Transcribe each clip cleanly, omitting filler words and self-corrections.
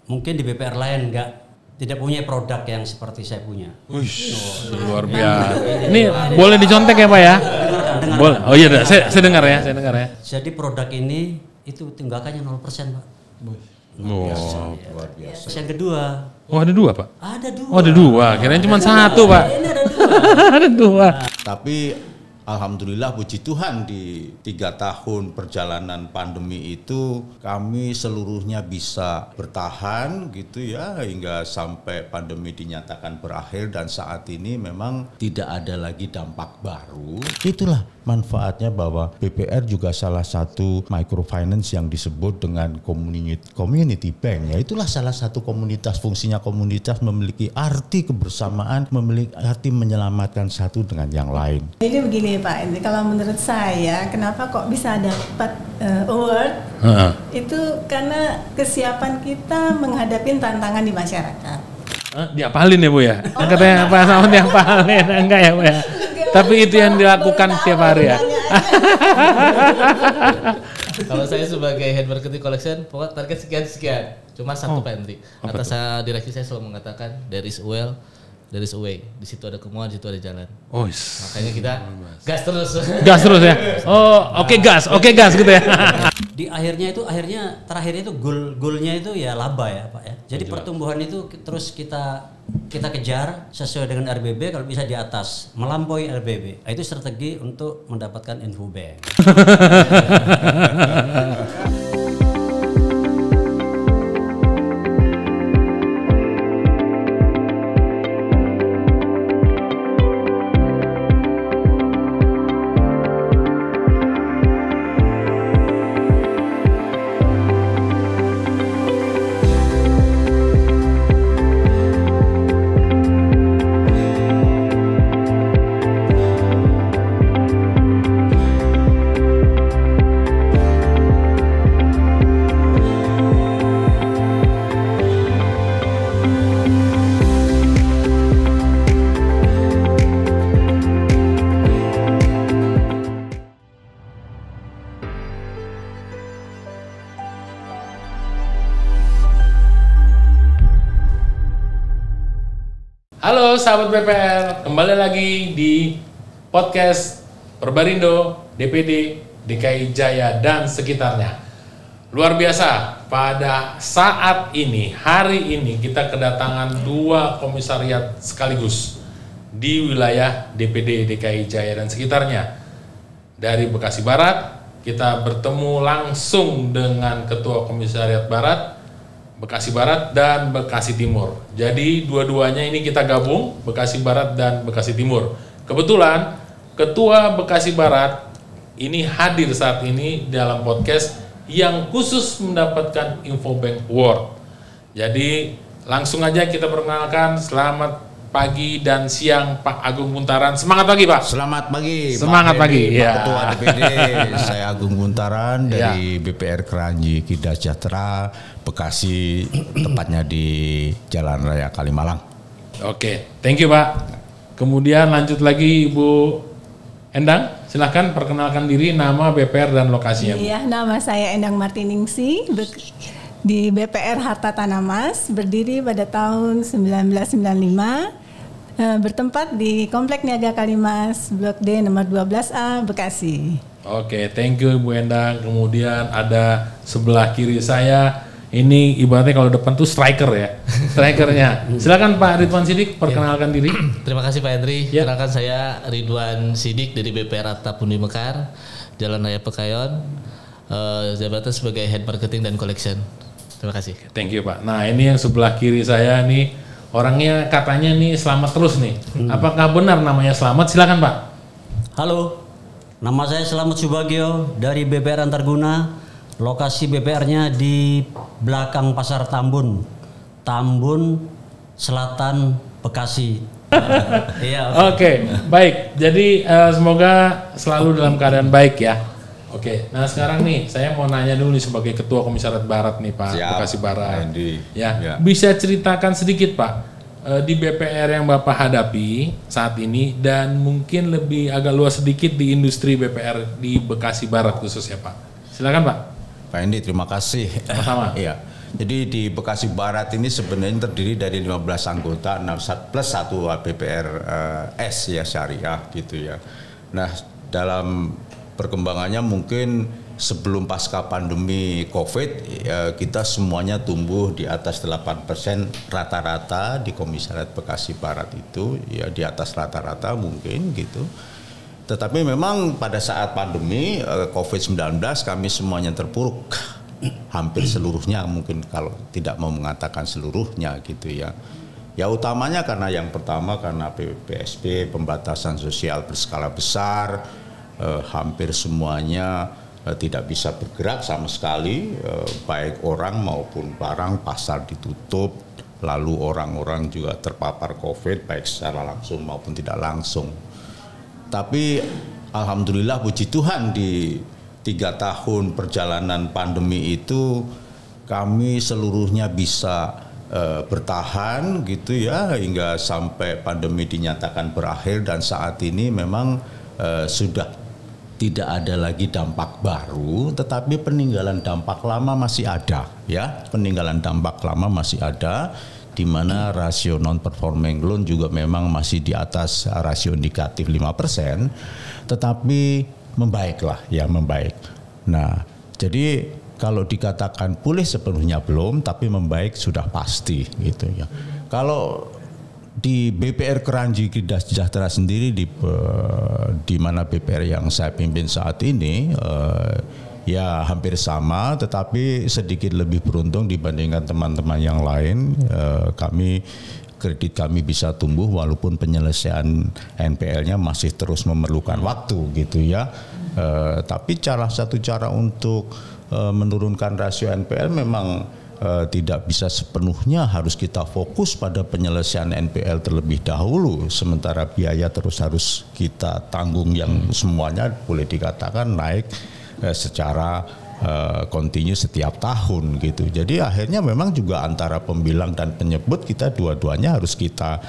mungkin di BPR lain tidak punya produk yang seperti saya punya. Luar biasa. Ini boleh dicontek ya Pak ya? Dengarkan. Boleh. Oh iya, saya dengar ya. Jadi produk ini itu tunggakannya 0% Pak. Luar biasa. Terus yang kedua. Oh ada 2 Pak? Ada 2. Oh ada 2, kirain cuma 1 Pak. Ini ada 2. Ada 2. Tapi alhamdulillah puji Tuhan di 3 tahun perjalanan pandemi itu kami seluruhnya bisa bertahan gitu ya hingga sampai pandemi dinyatakan berakhir dan saat ini memang tidak ada lagi dampak baru. Itulah manfaatnya bahwa BPR juga salah satu microfinance yang disebut dengan community bank. Ya itulah salah satu komunitas, fungsinya komunitas memiliki arti kebersamaan, memiliki arti menyelamatkan satu dengan yang lain. Jadi begini Pak Hendri, kalau menurut saya kenapa kok bisa dapat award itu karena kesiapan kita menghadapi tantangan di masyarakat. Diapalin ya Bu ya? Katanya Pak Samad diapalin, enggak ya Bu ya? Tapi itu yang dilakukan tiap hari ya? Kalau saya sebagai head marketing collection, pokoknya target sekian-sekian. Cuma satu Pak Hendri. Atas direksi saya selalu mengatakan, there is a well, there is a way. Di situ ada kemauan, di situ ada jalan. Makanya kita gas terus. Gas terus ya? Oh oke gas gitu ya? Di terakhirnya itu goalnya itu ya laba ya Pak ya. Jadi pertumbuhan itu terus kita kejar sesuai dengan RBB, kalau bisa di atas, melampaui RBB. Itu strategi untuk mendapatkan Infobank. Halo sahabat BPR, kembali lagi di podcast Perbarindo, DPD, DKI Jaya dan sekitarnya. Luar biasa, pada saat ini, hari ini kita kedatangan 2 komisariat sekaligus di wilayah DPD DKI Jaya dan sekitarnya. Dari Bekasi Barat, kita bertemu langsung dengan Ketua Komisariat Barat, Bekasi Barat dan Bekasi Timur. Jadi dua-duanya ini kita gabung, Bekasi Barat dan Bekasi Timur. Kebetulan Ketua Bekasi Barat ini hadir saat ini dalam podcast yang khusus mendapatkan Infobank Award. Jadi langsung aja kita perkenalkan. Selamat pagi dan siang Pak Agung Buntaran. Semangat pagi Pak. Selamat pagi. Semangat Pak pagi. Pak Ya. Ketua DPD. Saya Agung Buntaran dari BPR Keranji Kida Sejahtera, Bekasi, tepatnya di Jalan Raya Kalimalang. Oke, thank you Pak. Kemudian lanjut lagi Ibu Endang, silahkan perkenalkan diri, nama, BPR dan lokasinya. Iya, nama saya Endang Martiningsi di BPR Harta Tanamas, berdiri pada tahun 1995. Bertempat di Komplek Niaga Kalimas, Blok D nomor 12A, Bekasi. Oke, thank you Ibu Endang. Kemudian ada sebelah kiri saya, ini ibaratnya kalau depan tuh striker ya, strikernya. Silakan Pak Ridwan Sidik, perkenalkan diri. Terima kasih Pak Hendri. Kenalkan saya Ridwan Sidik dari BPR Harta Pundi Mekar, Jalan Raya Pekayon, jabatan sebagai Head Marketing dan Collection. Terima kasih. Thank you Pak. Nah ini yang sebelah kiri saya nih, orangnya katanya nih selamat terus nih. Apakah benar namanya Selamat? Silakan Pak. Halo, nama saya Selamat Subagio dari BPR Antarguna. Lokasi BPR-nya di belakang Pasar Tambun, Selatan, Bekasi. Iya. Oke, baik. Jadi semoga selalu dalam keadaan baik ya. Oke, nah sekarang nih saya mau nanya dulu nih sebagai Ketua Komisariat Barat nih Pak. Siap, Bekasi Barat. Ya. Bisa ceritakan sedikit Pak di BPR yang Bapak hadapi saat ini dan mungkin lebih agak luas sedikit di industri BPR di Bekasi Barat khususnya Pak. Silakan Pak. Pak Indi, terima kasih. Sama-sama. Iya. Jadi di Bekasi Barat ini sebenarnya terdiri dari 15 anggota plus 1 BPR S ya syariah gitu ya. Nah, dalam perkembangannya mungkin sebelum pasca pandemi COVID kita semuanya tumbuh di atas 8% rata-rata di Komisariat Bekasi Barat itu ya, di atas rata-rata mungkin gitu. Tetapi memang pada saat pandemi COVID-19 kami semuanya terpuruk, hampir seluruhnya, mungkin kalau tidak mau mengatakan seluruhnya gitu ya. Ya utamanya karena yang pertama karena PSBB, pembatasan sosial berskala besar, hampir semuanya tidak bisa bergerak sama sekali, baik orang maupun barang, pasar ditutup, lalu orang-orang juga terpapar COVID baik secara langsung maupun tidak langsung. Tapi alhamdulillah puji Tuhan di 3 tahun perjalanan pandemi itu kami seluruhnya bisa bertahan gitu ya hingga sampai pandemi dinyatakan berakhir, dan saat ini memang sudah tidak ada lagi dampak baru, tetapi peninggalan dampak lama masih ada ya. Peninggalan dampak lama masih ada, di mana rasio non performing loan juga memang masih di atas rasio indikatif 5%, tetapi membaiklah ya, membaik. Nah, jadi kalau dikatakan pulih sepenuhnya belum, tapi membaik sudah pasti gitu ya. Kalau di BPR Kranji Kedah Sejahtera sendiri di mana BPR yang saya pimpin saat ini ya hampir sama, tetapi sedikit lebih beruntung dibandingkan teman-teman yang lain. Kredit kami bisa tumbuh walaupun penyelesaian NPL-nya masih terus memerlukan waktu gitu ya. Tapi satu cara untuk menurunkan rasio NPL memang tidak bisa sepenuhnya harus kita fokus pada penyelesaian NPL terlebih dahulu, sementara biaya terus harus kita tanggung yang semuanya boleh dikatakan naik secara kontinu setiap tahun gitu. Jadi akhirnya memang juga antara pembilang dan penyebut kita dua-duanya harus kita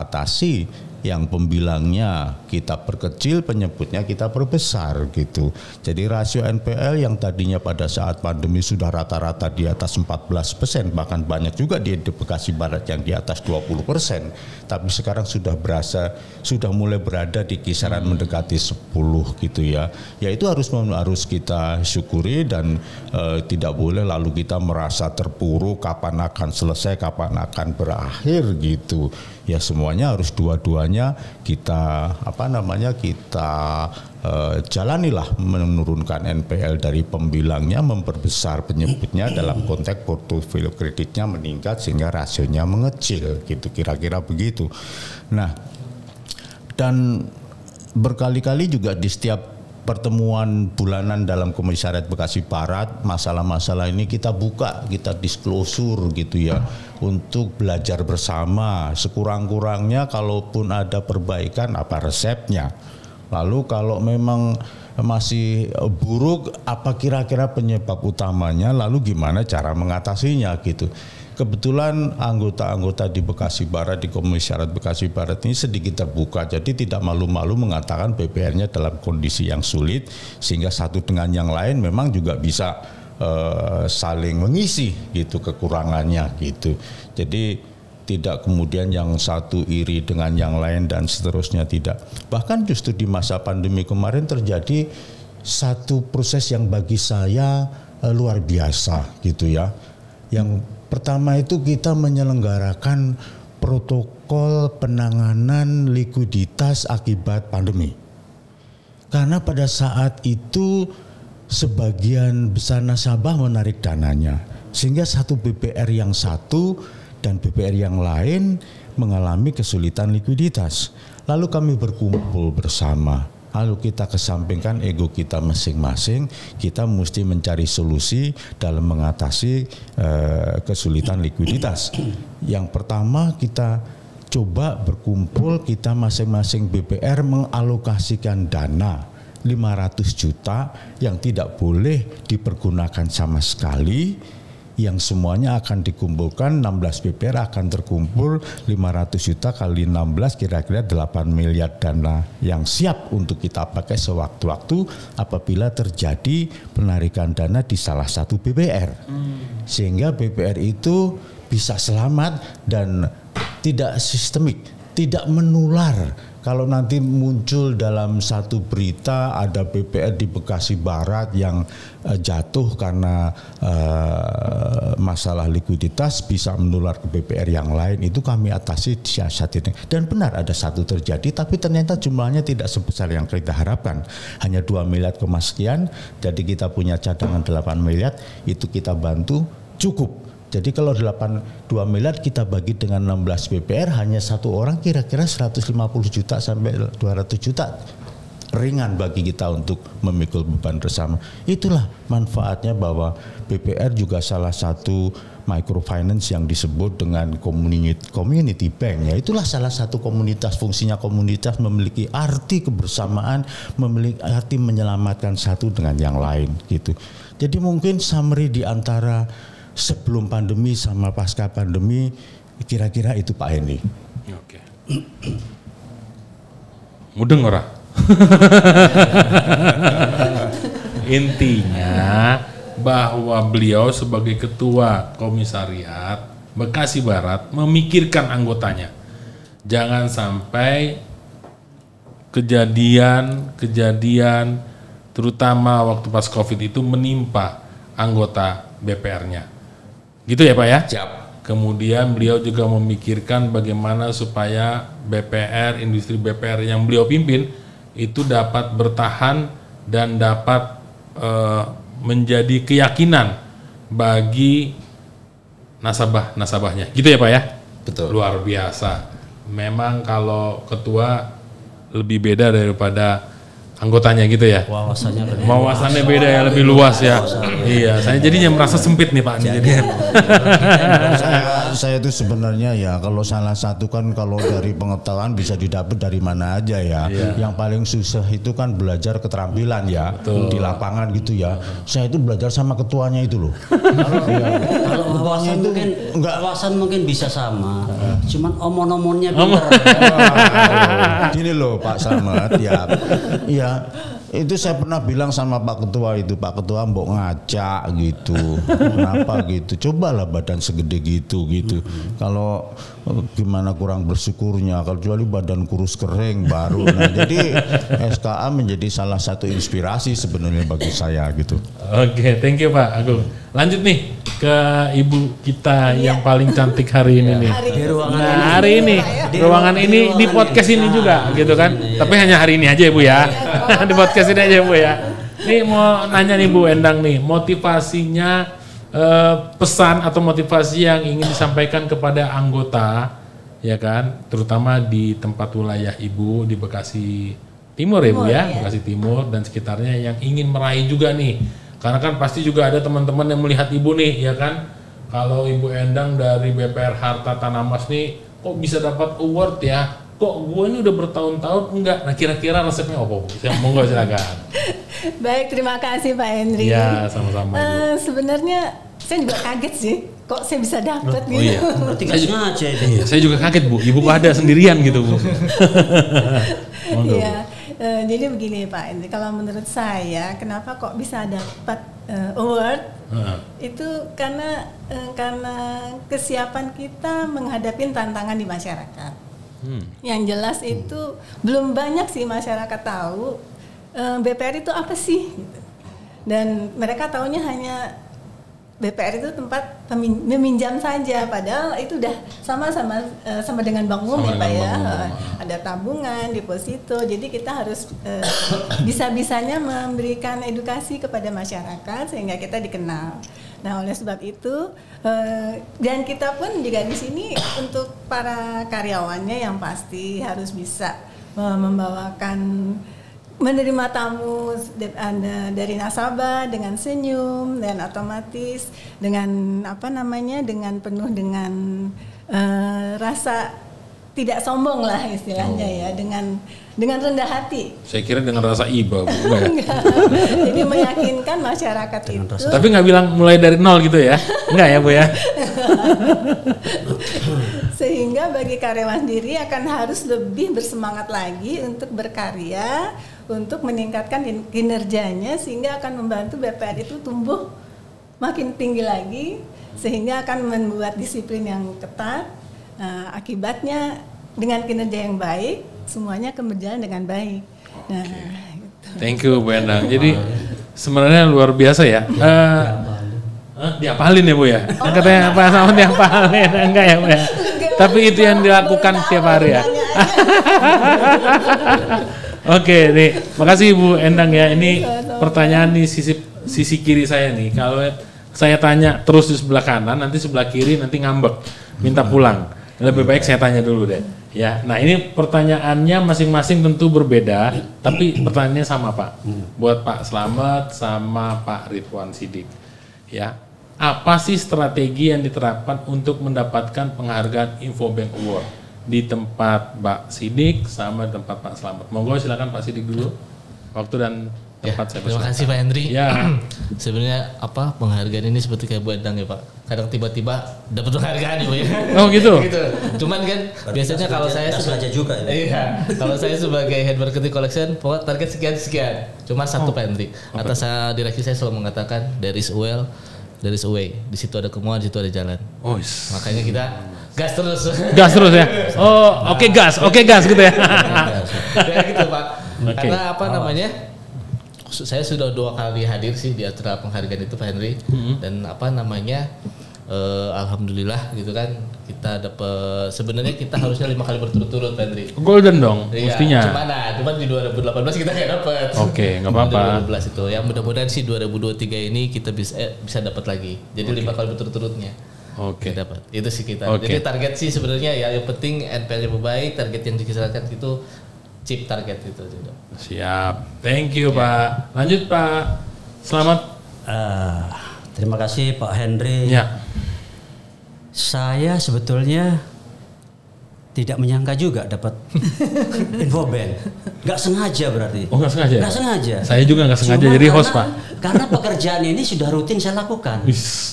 atasi. Yang pembilangnya kita perkecil, penyebutnya kita perbesar gitu. Jadi rasio NPL yang tadinya pada saat pandemi sudah rata-rata di atas 14%, bahkan banyak juga di Bekasi Barat yang di atas 20%, tapi sekarang sudah mulai berada di kisaran mendekati 10 gitu ya. Ya itu harus kita syukuri, dan tidak boleh lalu kita merasa terpuruk kapan akan selesai, kapan akan berakhir gitu. Ya semuanya harus dua-duanya kita jalanilah, menurunkan NPL dari pembilangnya, memperbesar penyebutnya, dalam konteks portofolio kreditnya meningkat sehingga rasionya mengecil gitu, kira-kira begitu. Nah, dan berkali-kali juga di setiap pertemuan bulanan dalam Komisariat Bekasi Barat, masalah-masalah ini kita buka, kita disclosure gitu ya, untuk belajar bersama. Sekurang-kurangnya kalaupun ada perbaikan, apa resepnya. Lalu kalau memang masih buruk, apa kira-kira penyebab utamanya, lalu gimana cara mengatasinya gitu. Kebetulan anggota-anggota di Bekasi Barat, di Komisariat Bekasi Barat ini sedikit terbuka, jadi tidak malu-malu mengatakan BPR-nya dalam kondisi yang sulit, sehingga satu dengan yang lain memang juga bisa saling mengisi gitu kekurangannya gitu. Jadi tidak kemudian yang satu iri dengan yang lain dan seterusnya, tidak. Bahkan justru di masa pandemi kemarin terjadi satu proses yang bagi saya luar biasa gitu ya. Yang pertama itu kita menyelenggarakan protokol penanganan likuiditas akibat pandemi. Karena pada saat itu sebagian besar nasabah menarik dananya, sehingga satu BPR yang satu dan BPR yang lain mengalami kesulitan likuiditas. Lalu kami berkumpul bersama. Lalu kita kesampingkan ego kita masing-masing, kita mesti mencari solusi dalam mengatasi kesulitan likuiditas. Yang pertama kita coba berkumpul, kita masing-masing BPR mengalokasikan dana 500 juta yang tidak boleh dipergunakan sama sekali, yang semuanya akan dikumpulkan 16 BPR akan terkumpul 500 juta kali 16 kira-kira 8 miliar dana yang siap untuk kita pakai sewaktu-waktu apabila terjadi penarikan dana di salah satu BPR. Sehingga BPR itu bisa selamat dan tidak sistemik, tidak menular. Kalau nanti muncul dalam satu berita ada BPR di Bekasi Barat yang jatuh karena masalah likuiditas bisa menular ke BPR yang lain, itu kami atasi siasat ini. Dan benar ada satu terjadi, tapi ternyata jumlahnya tidak sebesar yang kita harapkan. Hanya 2 miliar sekian, jadi kita punya cadangan 8 miliar, itu kita bantu cukup. Jadi kalau 2 miliar kita bagi dengan 16 BPR hanya satu orang kira-kira 150 juta sampai 200 juta. Ringan bagi kita untuk memikul beban bersama. Itulah manfaatnya bahwa BPR juga salah satu microfinance yang disebut dengan community bank. Ya, itulah salah satu komunitas, fungsinya komunitas memiliki arti kebersamaan, memiliki arti menyelamatkan satu dengan yang lain gitu. Jadi mungkin summary di antara sebelum pandemi sama pasca pandemi kira-kira itu Pak Henry. Oke. Mudeng ora? Intinya bahwa beliau sebagai ketua komisariat Bekasi Barat memikirkan anggotanya. Jangan sampai kejadian terutama waktu pas Covid itu menimpa anggota BPR-nya. Gitu ya Pak ya? Siap. Kemudian beliau juga memikirkan bagaimana supaya BPR, industri BPR yang beliau pimpin itu dapat bertahan dan dapat menjadi keyakinan bagi nasabahnya. Gitu ya Pak ya? Betul. Luar biasa. Memang kalau ketua lebih beda daripada anggotanya gitu ya. Wawasannya beda ya, lebih luas ya. Iya, saya jadinya merasa sempit nih Pak. Saya itu sebenarnya ya kalau salah satu kan kalau dari pengetahuan bisa didapat dari mana aja ya. Yang paling susah itu kan belajar keterampilan ya. Betul. Di lapangan gitu ya. Saya itu belajar sama ketuanya itu loh. Kalau wawasan mungkin bisa sama, cuman omon-omonnya pinter. Gini loh Pak Slamet ya. Iya, itu saya pernah bilang sama Pak Ketua itu, Pak Ketua mbok ngacak gitu. Kenapa gitu? Cobalah badan segede gitu. Kalau gimana kurang bersyukurnya, kalau kecuali badan kurus kering baru. Nah, jadi SKA menjadi salah satu inspirasi sebenarnya bagi saya gitu. Oke, thank you Pak Agung. Lanjut nih ke ibu kita yang paling cantik hari ini nih. Di ruangan ini di podcast ini juga gitu kan. Tapi hanya hari ini aja Ibu ya. Di podcast ini aja Bu ya. Nih mau nanya nih Bu Endang nih, motivasinya pesan atau motivasi yang ingin disampaikan kepada anggota ya kan, terutama di tempat wilayah Ibu di Bekasi Timur ya Bu ya, Bekasi Timur dan sekitarnya yang ingin meraih juga nih. Karena kan pasti juga ada teman-teman yang melihat Ibu nih ya kan. Kalau Ibu Endang dari BPR Harta Tanamas nih kok bisa dapat award ya? Kok gue ini udah bertahun-tahun enggak? Nah kira-kira resepnya apa Bu? Monggo silakan. Baik, terima kasih Pak Henry. Ya, sama-sama. Sebenarnya saya juga kaget sih, kok saya bisa dapat gitu. Iya. Berarti nggak sengaja itu. Iya, saya juga kaget Bu. Ibu kok ada sendirian gitu Bu. Iya. Jadi begini Pak Henry, kalau menurut saya kenapa kok bisa dapat award itu karena kesiapan kita menghadapi tantangan di masyarakat. Yang jelas itu belum banyak sih masyarakat tahu BPR itu apa sih, dan mereka taunya hanya BPR itu tempat meminjam saja, padahal itu udah sama dengan bank umum ya Pak ya. Ada tabungan, deposito, jadi kita harus bisa-bisanya memberikan edukasi kepada masyarakat sehingga kita dikenal. Nah oleh sebab itu dan kita pun juga di sini untuk para karyawannya yang pasti harus bisa membawakan, menerima tamu dari nasabah dengan senyum dan otomatis dengan dengan penuh dengan rasa tidak sombong lah istilahnya ya, dengan rendah hati. Saya kira dengan rasa iba, Bu. Enggak. Jadi meyakinkan masyarakat itu. Tapi nggak bilang mulai dari nol gitu ya? Enggak ya, Bu ya? Sehingga bagi karyawan sendiri akan harus lebih bersemangat lagi untuk berkarya, untuk meningkatkan kinerjanya, sehingga akan membantu BPR itu tumbuh makin tinggi lagi, sehingga akan membuat disiplin yang ketat. Nah, akibatnya dengan kinerja yang baik, semuanya akan berjalan dengan baik. Nah, gitu. Thank you Bu Endang. Jadi sebenarnya luar biasa ya. Diapalin ya Bu ya? Katanya apa sama diapalin? Enggak ya Bu ya? Tapi itu yang dilakukan tiap hari ya. Oke nih, makasih Bu Endang ya. Ini pertanyaan di sisi kiri saya nih. Kalau saya tanya terus di sebelah kanan, nanti sebelah kiri nanti ngambek, minta pulang. Lebih baik saya tanya dulu deh. Ya, nah ini pertanyaannya masing-masing tentu berbeda, tapi pertanyaannya sama Pak. Buat Pak Slamet sama Pak Ridwan Sidik. Ya, apa sih strategi yang diterapkan untuk mendapatkan penghargaan Infobank Award di tempat Pak Sidik sama tempat Pak Slamet? Monggo silakan Pak Sidik dulu. Waktu dan tempat saya. Terima kasih Pak Hendri. Ya. Sebenarnya penghargaan ini seperti kayak Bu Endang ya Pak. Kadang tiba-tiba dapat penghargaan ya Bu ya. Oh gitu. Gitu. Cuman kan biasanya kalau saya sengaja juga ya. Iya. Kalau saya sebagai head marketing collection, pokok target sekian. Cuma satu Pak Hendri. Atas direksi saya selalu mengatakan there is a well, there is a way. Di situ ada kemauan, di situ ada jalan. Oh. Makanya kita gas terus. Gas terus ya. Oh, oke gas gitu ya. Ya gitu Pak. Okay. Karena namanya? Saya sudah 2 kali hadir sih di acara penghargaan itu Pak Henry, dan alhamdulillah gitu kan kita dapat, sebenarnya kita harusnya 5 kali berturut-turut Pak Henry. Golden dong, iya, mestinya. Cuman di 2018 kita nggak dapat. Oke, nggak apa-apa. 2012 itu, yang mudah-mudahan sih 2023 ini kita bisa dapat lagi. Jadi 5 kali berturut-turutnya. Oke. Dapat. Itu sih kita. Jadi target sih sebenarnya ya yang penting NPL-nya baik, target yang dikisahkan itu chip target itu juga. Siap, thank you Pak. Lanjut Pak, selamat. Terima kasih Pak Henry. Ya. Saya sebetulnya tidak menyangka juga dapat Infobank. Nggak sengaja berarti. Oh nggak sengaja? Nggak sengaja. Saya juga nggak sengaja jadi host Pak. Karena pekerjaan ini sudah rutin saya lakukan.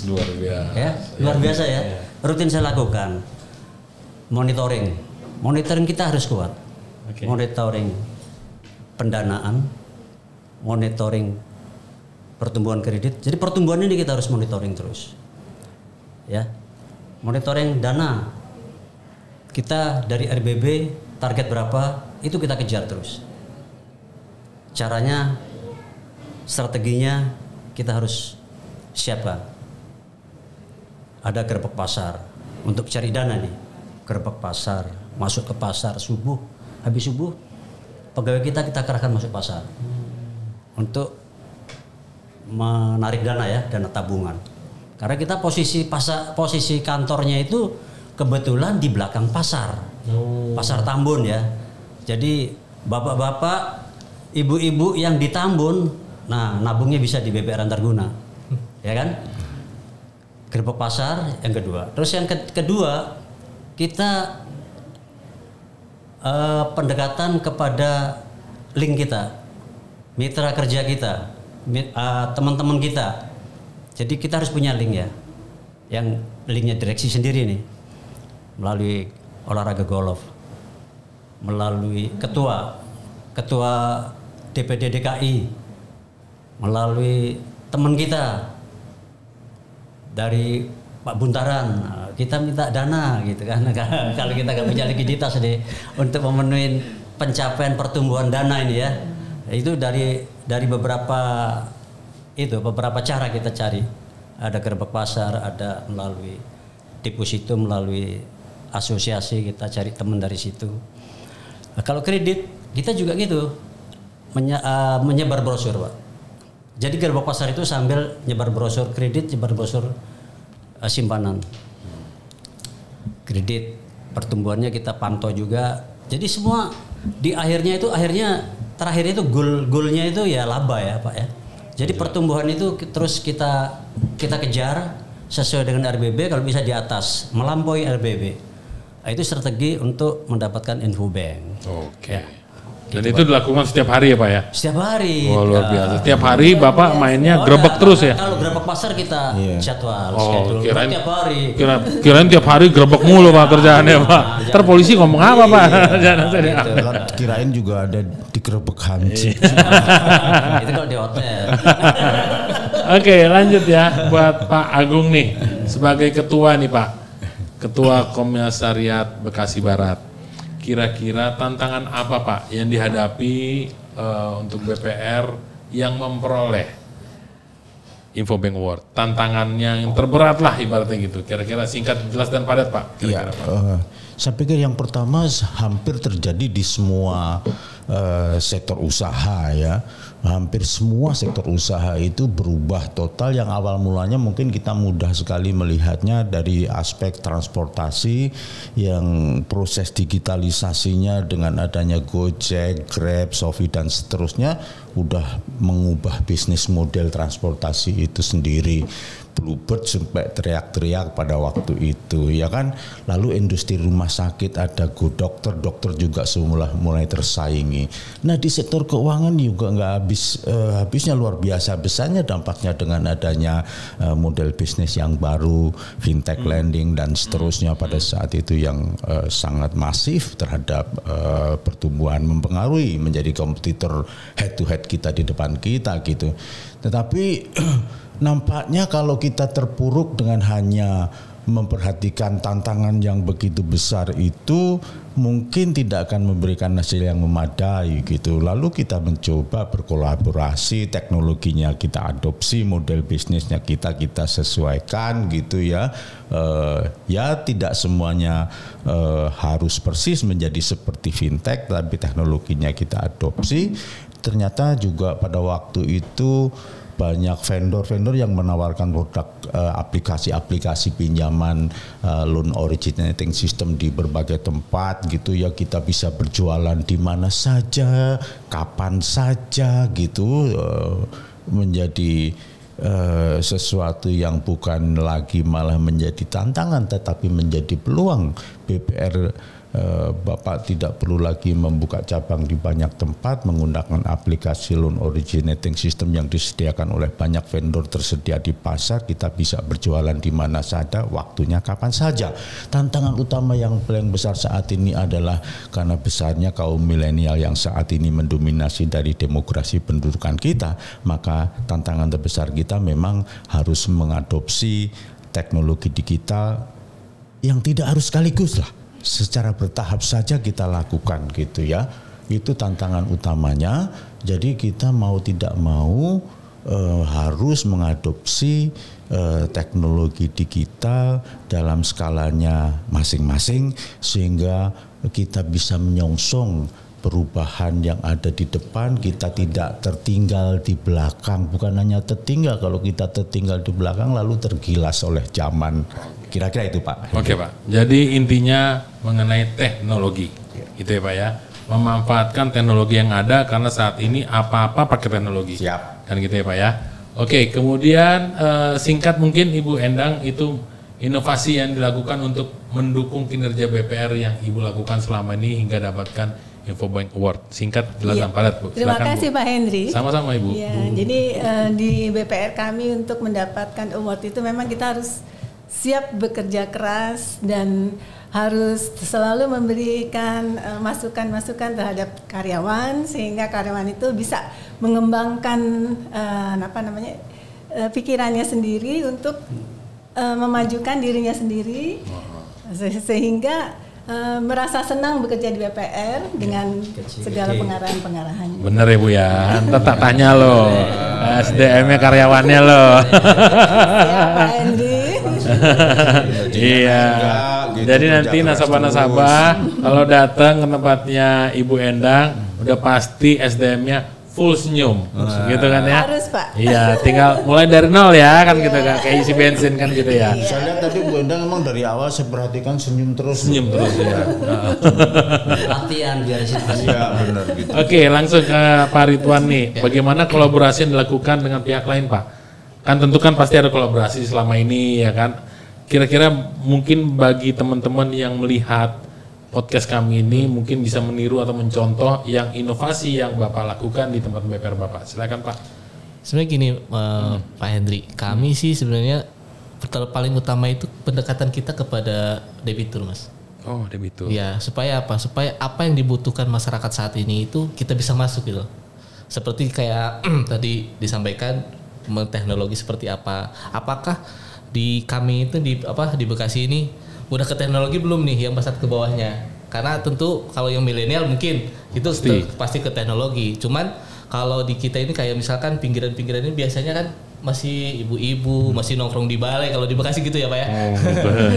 Luar biasa. Ya, luar biasa ya. Rutin saya lakukan. Monitoring kita harus kuat. Okay. Monitoring pendanaan, monitoring pertumbuhan kredit. Jadi pertumbuhan ini kita harus monitoring terus. Ya. Monitoring dana. Kita dari RBB target berapa, itu kita kejar terus. Caranya, strateginya kita harus siapkan. Ada gerbek pasar untuk cari dana nih. Gerbek pasar, masuk ke pasar subuh. Habis subuh, pegawai kita kerahkan masuk pasar untuk menarik dana ya, dana tabungan. Karena kita posisi kantornya itu kebetulan di belakang pasar, pasar Tambun ya. Jadi bapak-bapak, ibu-ibu yang di Tambun, nah nabungnya bisa di BPR Antarguna, ya kan? Gerbek pasar yang kedua. Terus yang kedua kita pendekatan kepada link kita, mitra kerja kita, teman-teman kita. Jadi kita harus punya link ya, yang linknya direksi sendiri nih, melalui olahraga golf, melalui ketua DPD DKI, melalui teman kita dari Pak Buntaran, kita minta dana gitu kan. Kalau kita nggak punya likuiditas nih untuk memenuhi pencapaian pertumbuhan dana ini ya, itu dari beberapa cara kita cari. Ada gerbek pasar, ada melalui deposito, melalui asosiasi kita cari teman dari situ. Nah, kalau kredit kita juga gitu, menyebar brosur Pak. Jadi gerbek pasar itu sambil nyebar brosur kredit, nyebar brosur simpanan kredit, pertumbuhannya kita pantau juga. Jadi semua di akhirnya terakhirnya itu goalnya itu ya laba ya Pak ya. Jadi pertumbuhan itu terus kita kejar sesuai dengan RBB, kalau bisa di atas, melampaui RBB. Itu strategi untuk mendapatkan info bank. Oke. Dan itu dilakukan setiap hari ya Pak ya? Setiap hari. Wah, luar biasa. Setiap hari Bapak mainnya grebek terus ya? Kalau grebek pasar kita jadwal. Kirain tiap hari. Kirain tiap hari grebek mulu Pak kerjaannya Pak. Ntar polisi ngomong apa Pak? Jangan Kirain juga ada di grebek hansip. Itu kalau di hotel. Oke, lanjut ya buat Pak Agung nih sebagai ketua nih Pak. Ketua Komisariat Bekasi Barat. Kira-kira tantangan apa Pak yang dihadapi untuk BPR yang memperoleh Infobank Award? Tantangannya yang terberat lah ibaratnya gitu. Kira-kira singkat, jelas dan padat Pak. Iya. Saya pikir yang pertama hampir terjadi di semua sektor usaha ya. Hampir semua sektor usaha itu berubah total. Yang awal mulanya mungkin kita mudah sekali melihatnya dari aspek transportasi yang proses digitalisasinya dengan adanya Gojek, Grab, Shopee dan seterusnya udah mengubah bisnis model transportasi itu sendiri. Bluebird sampai teriak-teriak pada waktu itu ya kan. Lalu industri rumah sakit ada Go Dokter, dokter juga semula mulai tersaingi. Nah di sektor keuangan juga nggak habisnya luar biasa besarnya dampaknya dengan adanya model bisnis yang baru, fintech lending dan seterusnya pada saat itu yang sangat masif terhadap pertumbuhan, mempengaruhi menjadi kompetitor head to head kita di depan kita gitu. Tetapi nampaknya kalau kita terpuruk dengan hanya memperhatikan tantangan yang begitu besar itu mungkin tidak akan memberikan hasil yang memadai gitu. Lalu kita mencoba berkolaborasi, teknologinya kita adopsi, model bisnisnya kita sesuaikan gitu ya. Ya tidak semuanya harus persis menjadi seperti fintech, tapi teknologinya kita adopsi. Ternyata juga pada waktu itu banyak vendor-vendor yang menawarkan produk aplikasi-aplikasi pinjaman loan originating system di berbagai tempat gitu ya. Kita bisa berjualan di mana saja, kapan saja gitu, menjadi sesuatu yang bukan lagi malah menjadi tantangan tetapi menjadi peluang. BPR Bapak tidak perlu lagi membuka cabang di banyak tempat, menggunakan aplikasi loan originating system yang disediakan oleh banyak vendor tersedia di pasar. Kita bisa berjualan di mana saja, waktunya kapan saja. Tantangan utama yang paling besar saat ini adalah karena besarnya kaum milenial yang saat ini mendominasi dari demografi pendudukan kita, maka tantangan terbesar kita memang harus mengadopsi teknologi digital yang tidak harus sekaligus lah. Secara bertahap saja kita lakukan gitu ya. Itu tantangan utamanya. Jadi kita mau tidak mau harus mengadopsi teknologi digital dalam skalanya masing-masing sehingga kita bisa menyongsong perubahan yang ada di depan. Kita tidak tertinggal di belakang. Bukan hanya tertinggal, kalau kita tertinggal di belakang lalu tergilas oleh zaman. Kira-kira itu Pak. Oke Pak, jadi intinya mengenai teknologi gitu ya Pak ya. Memanfaatkan teknologi yang ada karena saat ini apa-apa pakai teknologi. Siap. Kan gitu ya Pak ya. Oke, kemudian singkat mungkin Ibu Endang itu inovasi yang dilakukan untuk mendukung kinerja BPR yang Ibu lakukan selama ini hingga dapatkan Infobank Award. Singkat, jelas dan padat Bu. Terima Silakan, kasih Bu. Pak Hendri. Sama-sama Ibu. Ya, jadi di BPR kami untuk mendapatkan award itu memang kita harus siap bekerja keras dan harus selalu memberikan masukan-masukan terhadap karyawan sehingga karyawan itu bisa mengembangkan pikirannya sendiri untuk memajukan dirinya sendiri sehingga merasa senang bekerja di BPR dengan segala pengarahan-pengarahannya. Bener ya Bu ya, ntar tak tanya loh, SDM-nya karyawannya loh. Pak Hendri. Iya. Jadi nanti nasabah-nasabah kalau datang ke tempatnya Ibu Endang udah pasti SDM-nya full senyum, gitu kan ya? Harus Pak. Iya, tinggal mulai dari nol ya kan gitu kan, kayak isi bensin kan gitu ya. Saya lihat tadi Bu Endang memang dari awal saya perhatikan senyum terus. Senyum terus ya. Latihan biar situasi. Iya benar gitu. Oke, langsung ke Pak Ridwan nih. Bagaimana kolaborasi yang dilakukan dengan pihak lain Pak? Kan tentu kan pasti ada kolaborasi selama ini ya kan. kira-kira mungkin bagi teman-teman yang melihat podcast kami ini mungkin bisa meniru atau mencontoh yang inovasi yang Bapak lakukan di tempat BPR Bapak. Silakan Pak. Sebenarnya gini Pak Hendri, kami sih sebenarnya paling utama itu pendekatan kita kepada debitur Mas. Oh debitur. Ya supaya apa? Supaya apa yang dibutuhkan masyarakat saat ini itu kita bisa masuk gitu. Seperti kayak tadi disampaikan teknologi seperti apa? Apakah di kami itu di Bekasi ini udah ke teknologi belum nih yang basat ke bawahnya? Karena tentu kalau yang milenial mungkin itu pasti ke teknologi. Cuman kalau di kita ini kayak misalkan pinggiran-pinggiran ini biasanya kan masih ibu-ibu, masih nongkrong di balai kalau di Bekasi gitu ya Pak ya.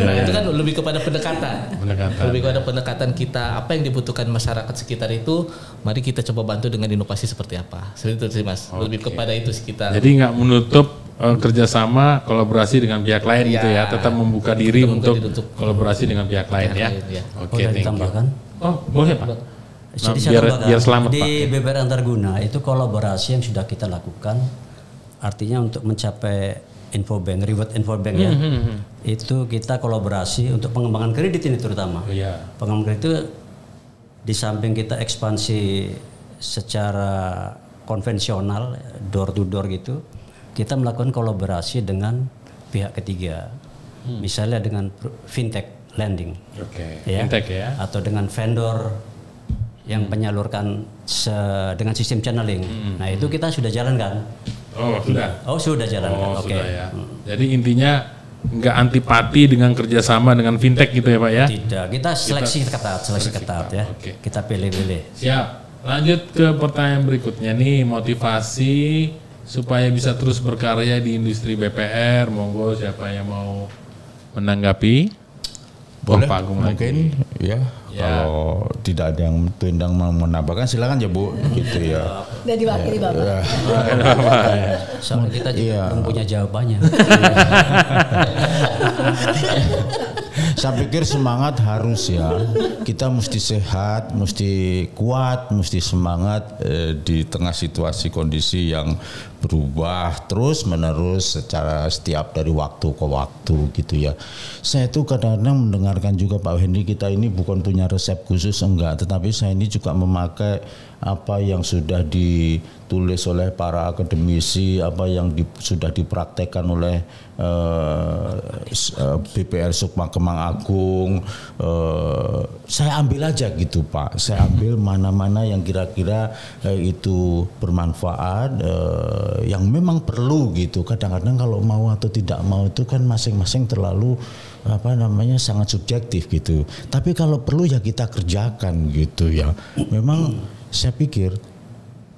Nah itu kan lebih kepada pendekatan. Lebih kepada pendekatan kita, apa yang dibutuhkan masyarakat sekitar itu, mari kita coba bantu dengan inovasi seperti apa. Seperti itu sih Mas, lebih kepada itu sih kita. Jadi nggak menutup kerjasama, kolaborasi dengan pihak lain gitu ya, tetap membuka diri untuk kolaborasi dengan pihak lain ya. Oke, ditambahkan. Oh boleh Pak. Jadi biar selamat di Pak. BPR Antarguna itu kolaborasi yang sudah kita lakukan. Artinya untuk mencapai Infobank, reward Infobank ya, itu kita kolaborasi untuk pengembangan kredit ini terutama. Pengembangan kredit itu di samping kita ekspansi secara konvensional, door to door gitu, kita melakukan kolaborasi dengan pihak ketiga. Misalnya dengan fintech lending, fintech ya, atau dengan vendor yang menyalurkan dengan sistem channeling. Nah itu kita sudah jalankan. Oh sudah. Oh sudah jalankan. Oke. Ya. Jadi intinya nggak antipati dengan kerjasama dengan fintech gitu ya Pak ya? Tidak. Kita seleksi ketat ya. Kita pilih-pilih. Siap. Lanjut ke pertanyaan berikutnya nih, motivasi supaya bisa terus berkarya di industri BPR. Monggo siapa yang mau menanggapi? Boleh, Pak Agung mungkin ya. Kalau tidak ada yang mau menambahkan silakan ya Bu, gitu ya. Udah diwakili Bapak. Soalnya kita juga belum punya jawabannya. Saya pikir semangat harus ya. Kita mesti sehat, mesti kuat, mesti semangat di tengah situasi kondisi yang berubah terus menerus secara setiap dari waktu ke waktu gitu ya. Saya tuh kadang-kadang mendengarkan juga Pak Hendy, kita ini bukan punya resep khusus enggak, tetapi saya ini juga memakai apa yang sudah ditulis oleh para akademisi, apa yang sudah dipraktekkan oleh BPR Sukma Kemang Agung. Saya ambil aja gitu Pak, saya ambil mana-mana yang kira-kira itu bermanfaat, yang memang perlu gitu. Kadang-kadang kalau mau atau tidak mau itu kan masing-masing terlalu sangat subjektif gitu. Tapi kalau perlu ya kita kerjakan gitu ya. Memang saya pikir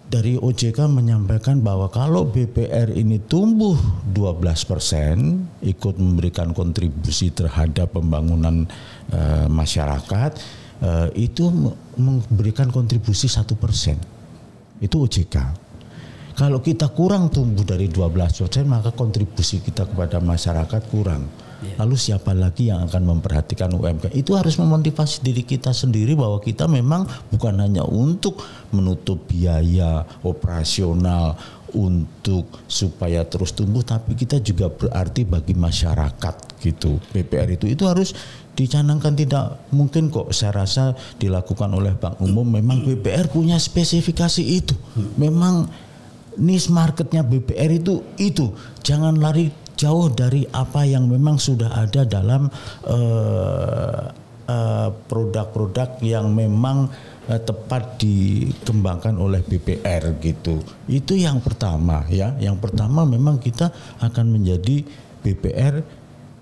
dari OJK menyampaikan bahwa kalau BPR ini tumbuh 12%, ikut memberikan kontribusi terhadap pembangunan masyarakat, itu memberikan kontribusi 1%. Itu OJK. Kalau kita kurang tumbuh dari 12%, maka kontribusi kita kepada masyarakat kurang. Lalu siapa lagi yang akan memperhatikan UMKM? Itu harus memotivasi diri kita sendiri bahwa kita memang bukan hanya untuk menutup biaya operasional untuk supaya terus tumbuh, tapi kita juga berarti bagi masyarakat gitu. BPR itu harus dicanangkan, tidak mungkin kok saya rasa dilakukan oleh Bank Umum. Memang BPR punya spesifikasi itu. Memang niche marketnya BPR itu. Jangan lari jauh dari apa yang memang sudah ada dalam produk-produk yang memang tepat dikembangkan oleh BPR gitu. Itu yang pertama ya. Yang pertama memang kita akan menjadi BPR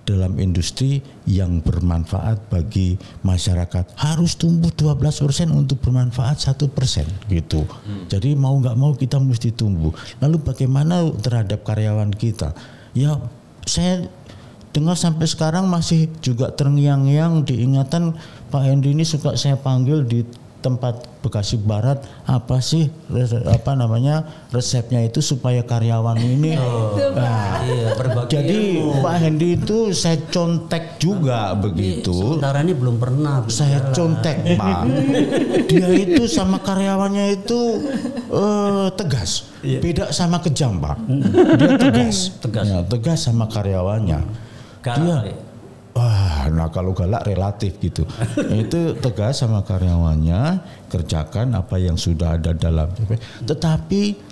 dalam industri yang bermanfaat bagi masyarakat. Harus tumbuh 12% untuk bermanfaat 1% gitu. Jadi mau nggak mau kita mesti tumbuh. Lalu bagaimana terhadap karyawan kita? Ya, saya dengar sampai sekarang masih juga terngiang-ngiang diingatan Pak Hendy ini suka saya panggil di tempat Bekasi Barat, apa sih resepnya itu supaya karyawan ini jadi Pak Hendy itu saya contek juga begitu. Sementara ini belum pernah saya contek Pak. Dia itu sama karyawannya itu tegas, beda sama kejam Pak. Dia tegas sama karyawannya. nah kalau galak relatif gitu. Itu tegas sama karyawannya, kerjakan apa yang sudah ada dalam BP. Tetapi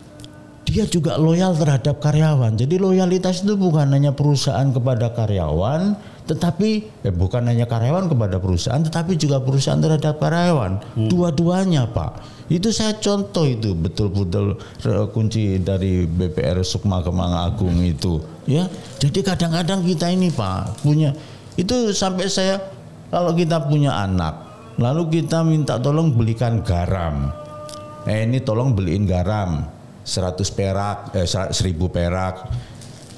dia juga loyal terhadap karyawan. Jadi loyalitas itu bukan hanya perusahaan kepada karyawan, tetapi bukan hanya karyawan kepada perusahaan, tetapi juga perusahaan terhadap karyawan. Dua-duanya, Pak. Itu saya contoh itu betul-betul kunci dari BPR Sukma Kemang Agung itu. Ya, jadi kadang-kadang kita ini, Pak, punya itu sampai saya kalau kita punya anak, lalu kita minta tolong belikan garam. Ini tolong beliin garam. 100 perak, 1000 perak.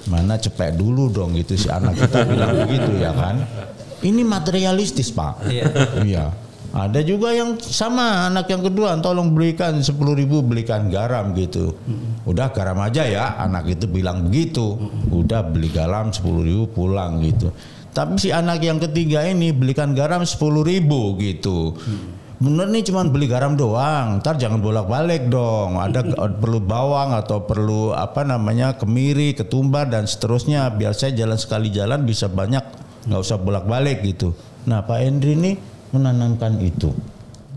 Mana cepet dulu dong gitu si anak kita bilang begitu ya kan. Ini materialistis, Pak. Iya. Ada juga yang sama anak yang kedua, tolong belikan 10.000 belikan garam gitu. Udah garam aja ya, anak itu bilang begitu. Udah beli garam 10.000 pulang gitu. Tapi si anak yang ketiga ini belikan garam 10.000 gitu. Bener nih cuman beli garam doang, ntar jangan bolak-balik dong. Ada perlu bawang atau perlu kemiri, ketumbar dan seterusnya. Biar saya jalan sekali jalan bisa banyak, nggak usah bolak-balik gitu. Nah Pak Hendri ini menanamkan itu.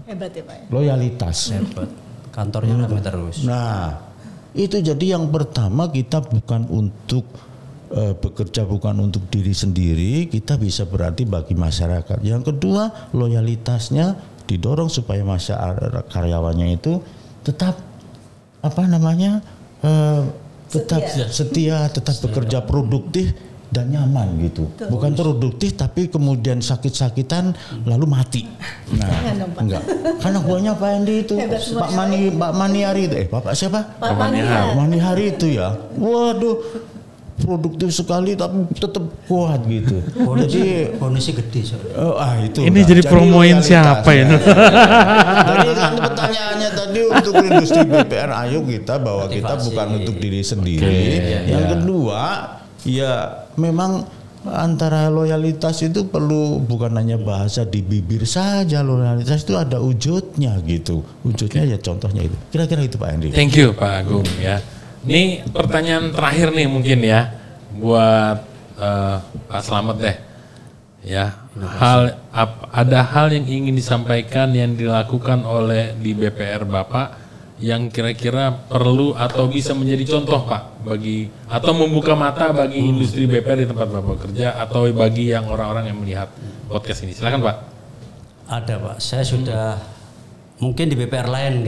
Hebat ya Pak ya? Loyalitas. Hebat. Kantornya ramai terus. Nah itu jadi yang pertama kita bukan untuk bekerja bukan untuk diri sendiri, kita bisa berarti bagi masyarakat. Yang kedua loyalitasnya didorong supaya karyawannya itu tetap tetap setia, tetap bekerja produktif dan nyaman gitu. Bukan produktif tapi kemudian sakit-sakitan lalu mati. Nah, enggak. Karena buahnya Pak Andi itu, Pak Maniari itu, Bapak siapa? Pak Manihari itu ya. Waduh. Produktif sekali tapi tetap kuat gitu. Jadi bonusnya gede itu. Ini jadi promoin siapa ini? Jadi kan pertanyaannya tadi untuk industri BPR, ayo kita bahwa kita bukan untuk diri sendiri. Yang kedua, ya memang antara loyalitas itu perlu bukan hanya bahasa di bibir saja. Loyalitas itu ada wujudnya gitu. Wujudnya ya contohnya itu. Kira-kira itu Pak Hendri. Thank you Pak Agung ya. Ini pertanyaan terakhir nih mungkin ya buat Pak Slamet deh. Ya, ada hal yang ingin disampaikan yang dilakukan oleh di BPR Bapak yang kira-kira perlu atau bisa menjadi contoh Pak bagi atau membuka mata bagi industri BPR di tempat Bapak kerja atau bagi yang orang-orang yang melihat podcast ini. Silakan Pak. Ada Pak, saya sudah mungkin di BPR lain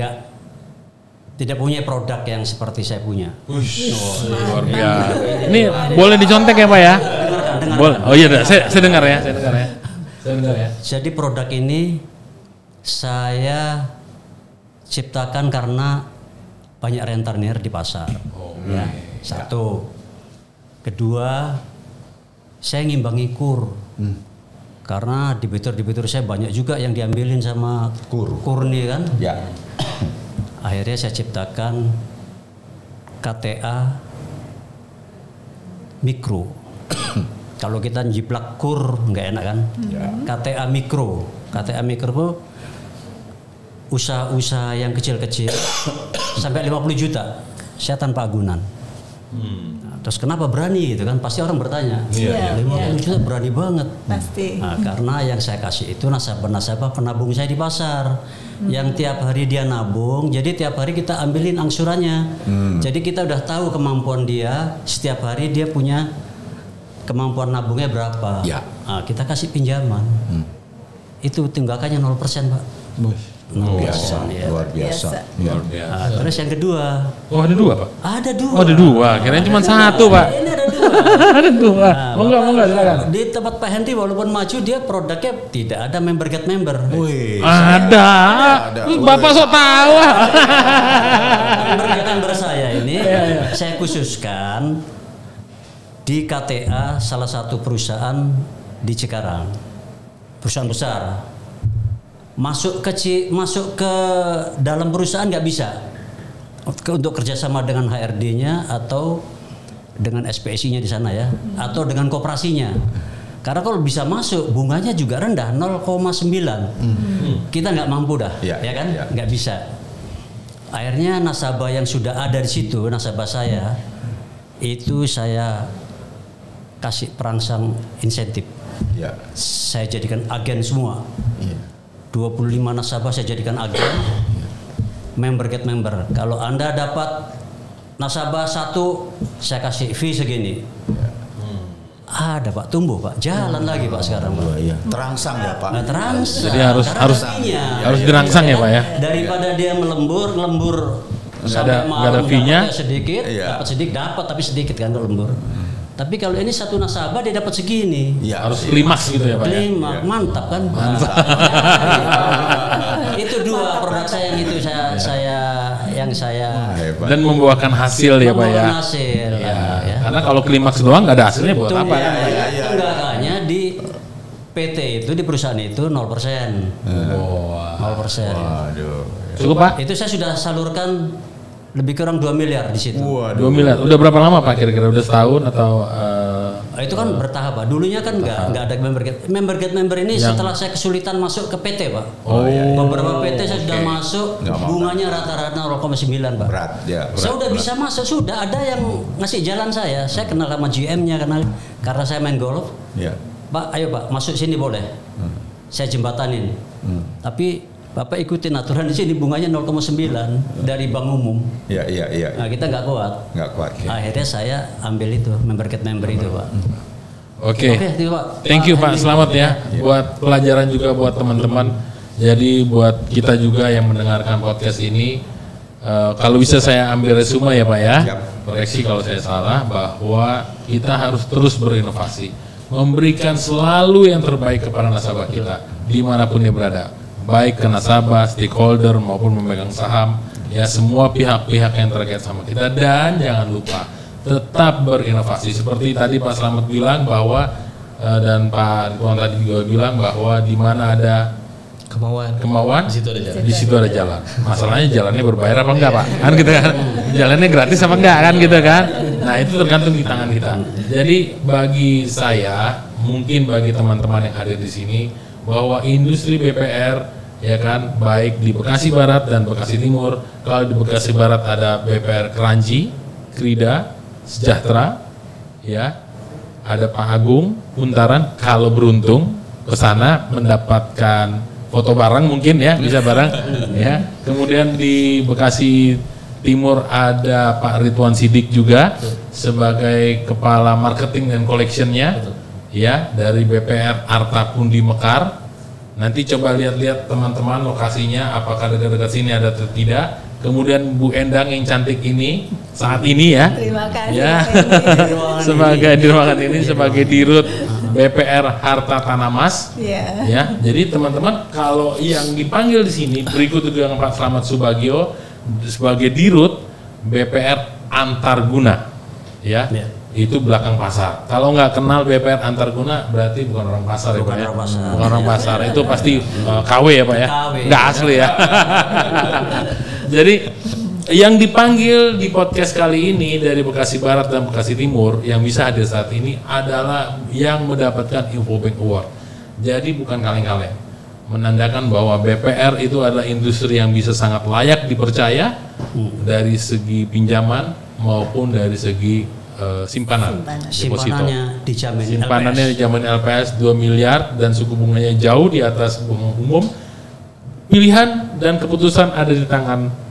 tidak punya produk yang seperti saya punya. Luar biasa. Ini boleh dicontek ya Pak ya? Boleh. Oh iya, saya dengar ya. Jadi produk ini saya ciptakan karena banyak rentenir di pasar. Ya, satu. Kedua, saya ngimbangi kur. Karena debitur saya banyak juga yang diambilin sama kur nih kan. Ya. Akhirnya saya ciptakan KTA mikro. Kalau kita jiplak kur nggak enak kan? KTA mikro usaha-usaha yang kecil-kecil sampai 50 juta saya tanpa agunan. Nah, terus kenapa berani gitu kan? Pasti orang bertanya. 50 juta berani banget. Pasti. Nah, karena yang saya kasih itu nasabah penabung saya di pasar. Yang tiap hari dia nabung, jadi tiap hari kita ambilin angsurannya. Jadi kita udah tahu kemampuan dia, setiap hari dia punya kemampuan nabungnya berapa. Nah, kita kasih pinjaman. Itu tunggakannya 0% Pak. Luar biasa. Nah, terus yang kedua. Oh ada dua Pak? Ada dua. Oh ada dua, kirain cuma satu Pak. Ini ada dua. Ada dua. Monggo silakan. Di tempat Pak Hendy walaupun maju dia produknya tidak ada member get member. Ada. Bapak sok tahu. Member get member saya ini saya khususkan di KTA salah satu perusahaan di Cikarang. Perusahaan besar. Masuk ke dalam perusahaan nggak bisa untuk kerjasama dengan HRD-nya atau dengan SPSI-nya di sana ya, atau dengan koperasinya. Karena kalau bisa masuk bunganya juga rendah 0,9. Kita nggak mampu dah, ya kan? Nggak bisa. Akhirnya nasabah yang sudah ada di situ, nasabah saya itu saya kasih perangsang insentif. Ya. Saya jadikan agen semua. 25 nasabah saya jadikan agen. Member get member. Kalau Anda dapat nasabah 1, saya kasih fee segini. Ada Pak, tumbuh Pak, jalan lagi Pak sekarang Pak. Iya. Terangsang ya Pak. Nah, terangsang. Jadi harus dirangsang ya Pak ya. Daripada dia lembur Nggak sampai malam ada fee-nya. sedikit, dapat tapi sedikit kan kalau lembur. Tapi kalau ini satu nasabah dia dapat segini. Iya. Harus klimaks gitu ya Pak ya. Mantap kan? Itu 2 produk saya yang saya Dan membuahkan hasil ya Pak ya. membuahkan hasil. Ya. Karena kalau klimaks doang nggak ada hasilnya buat apa kan? Tunggakannya di PT itu, di perusahaan itu 0%. 0%. Waduh. Cukup Pak? Itu saya sudah salurkan lebih kurang 2 miliar di situ. 2 miliar. Udah berapa lama Pak kira-kira? Udah setahun atau? Itu kan bertahap Pak. Dulunya kan nggak ada member get member ini setelah saya kesulitan masuk ke PT Pak. Beberapa PT saya sudah masuk, bunganya rata-rata 0,9 Pak. Berat ya. Saya udah bisa masuk, sudah ada yang ngasih jalan saya. Saya kenal sama GM-nya karena saya main golf. Ya. Pak, ayo Pak, masuk sini boleh. Saya jembatanin. Tapi Bapak ikutin aturan di sini, bunganya 0,9 dari bank umum. Iya. Nah, kita nggak kuat. Nggak kuat. Ya. Akhirnya saya ambil itu, member get member itu Pak. Oke. Itu, Pak. Thank you Pak, selamat ya. Buat pelajaran juga buat teman-teman. Jadi buat kita juga yang mendengarkan podcast ini, kalau bisa saya ambil resume ya Pak ya. Koreksi kalau saya salah, bahwa kita harus terus berinovasi, memberikan selalu yang terbaik kepada nasabah kita dimanapun dia berada, baik ke nasabah, stakeholder maupun pemegang saham, ya semua pihak-pihak yang terkait sama kita. Dan jangan lupa tetap berinovasi seperti tadi Pak Slamet bilang bahwa dan Pak Tuan tadi juga bilang bahwa di mana ada kemauan di situ ada jalan. Masalahnya jalannya berbayar apa enggak Pak? Kan gitu kan. Jalannya gratis apa enggak kan gitu kan. Nah, itu tergantung di tangan kita. Jadi bagi saya, mungkin bagi teman-teman yang hadir di sini, bahwa industri BPR ya kan, baik di Bekasi Barat dan Bekasi Timur. Kalau di Bekasi Barat ada BPR Kranji, Krida, Sejahtera, ya, ada Pak Agung, Untaran. Kalau beruntung ke sana mendapatkan foto barang mungkin ya, bisa barang ya. Kemudian di Bekasi Timur ada Pak Ridwan Sidik juga sebagai kepala marketing dan collectionnya. Ya, dari BPR Arta Pundi Mekar. Nanti coba lihat-lihat teman-teman lokasinya, apakah dekat-dekat sini ada atau tidak. Kemudian Bu Endang yang cantik ini saat ini ya. Terima kasih. Ya. Sebagai di ruangan ini sebagai Dirut BPR Harta Tanamas. Ya. Jadi teman-teman kalau yang dipanggil di sini berikut juga Pak Slamet Subagio sebagai Dirut BPR Antarguna. Ya. Itu belakang pasar. Kalau nggak kenal BPR Antarguna berarti bukan orang pasar ya Pak ya. Bukan orang pasar. Itu pasti KW ya Pak ya. Nggak asli ya. Jadi yang dipanggil di podcast kali ini dari Bekasi Barat dan Bekasi Timur yang bisa hadir saat ini adalah yang mendapatkan Infobank Award. Jadi bukan kaleng-kaleng. Menandakan bahwa BPR itu adalah industri yang bisa sangat layak dipercaya dari segi pinjaman maupun dari segi simpanan. Simpanannya dijamin Simpanannya dijamin LPS 2 miliar dan suku bunganya jauh di atas bunga umum. Pilihan dan keputusan ada di tangan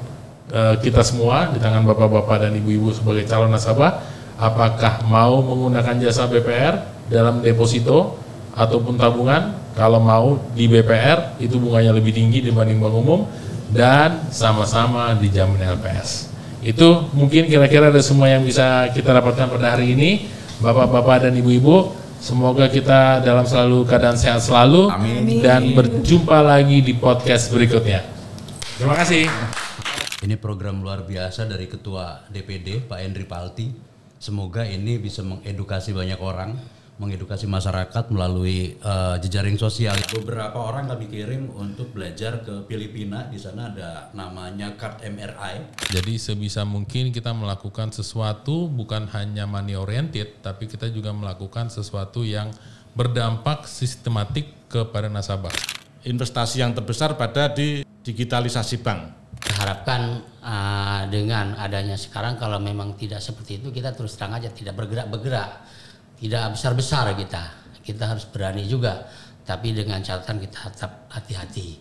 kita semua, di tangan bapak-bapak dan ibu-ibu sebagai calon nasabah. Apakah mau menggunakan jasa BPR dalam deposito ataupun tabungan? Kalau mau di BPR itu bunganya lebih tinggi dibanding bank umum dan sama-sama dijamin LPS. Itu mungkin kira-kira ada semua yang bisa kita dapatkan pada hari ini. Bapak-bapak dan ibu-ibu, semoga kita dalam selalu keadaan sehat selalu. Amin. Dan berjumpa lagi di podcast berikutnya. Terima kasih. Ini program luar biasa dari Ketua DPD Pak Henry Palti. Semoga ini bisa mengedukasi banyak orang, mengedukasi masyarakat melalui jejaring sosial. Beberapa orang kami kirim untuk belajar ke Filipina. Di sana ada namanya card MRI. Jadi sebisa mungkin kita melakukan sesuatu bukan hanya money oriented, tapi kita juga melakukan sesuatu yang berdampak sistematik kepada nasabah. Investasi yang terbesar pada di digitalisasi bank. Harapkan dengan adanya sekarang, kalau memang tidak seperti itu, kita terus terang aja tidak bergerak-bergerak, tidak besar-besar kita kita harus berani juga, tapi dengan catatan kita tetap hati-hati.